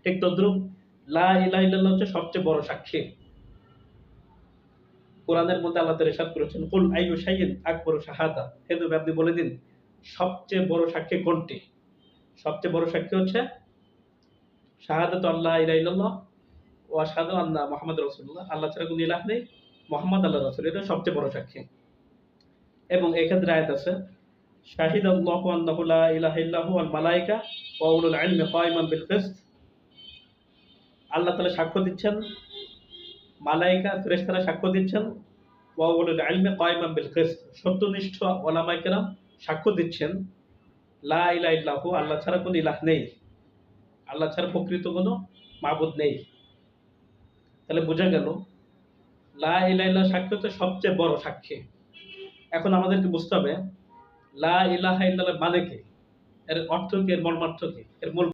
ঠিক তদ্রুপ লা ইলাহা ইল্লাল্লাহ হচ্ছে সবচেয়ে বড় সাক্ষী। কোরআনের মধ্যে আল্লাহ তাআলা ইরশাদ করেছেন, কুল আইয়ু শাইইন আকবারু শাহাদা। হে নবী আপনি বলে দিন সবচেয়ে বড় সাক্ষী কোনটি? সবচেয়ে বড় সাক্ষী হচ্ছে শাহাদাতু আল্লা ইলাহা ইল্লাল্লাহ ওয়া আশহাদু আন্না মুহাম্মাদুর রাসূলুল্লাহ। আল্লাহ ছাড়া কোনো ইলাহ নেই, মুহাম্মদ আল্লাহর রাসূল। এটা সবচেয়ে বড় সাক্ষী। এবং এক্ষেত্রে আয়াত আছে, শাহিদাল্লাহু আন্নাহু লা ইলাহা ইল্লা হুয়াল মালায়েকা ওয়া উলুল ইলমি কায়িমান বিল কিসত। আল্লাহ তাআলা সাক্ষ্য দিচ্ছেন, মালায়েকা ফেরেশতারা সাক্ষ্য দিচ্ছেন, ওয়া উলুল ইলমি কায়িমান বিল কিসত। সত্যনিষ্ঠ উলামায়ে কেরাম সাক্ষ্য দিচ্ছেন, লা ইলাহা ইল্লা হু, আল্লাহ ছাড়া কোনো ইলাহ নেই। আল্লাহ ছাড়া প্রকৃত কোনো মাবুদ নেই। তাহলে বোঝা গেল লা ইলাহা ইল্লাল্লাহ সাক্ষ্য হচ্ছে সবচেয়ে বড় সাক্ষী। এখন আমাদেরকে বুঝতে হবে লা ইলাহা ইল্লাল্লাহ মানে কি? এর অর্থ কি? এর মর্মার্থ কি? এর মূল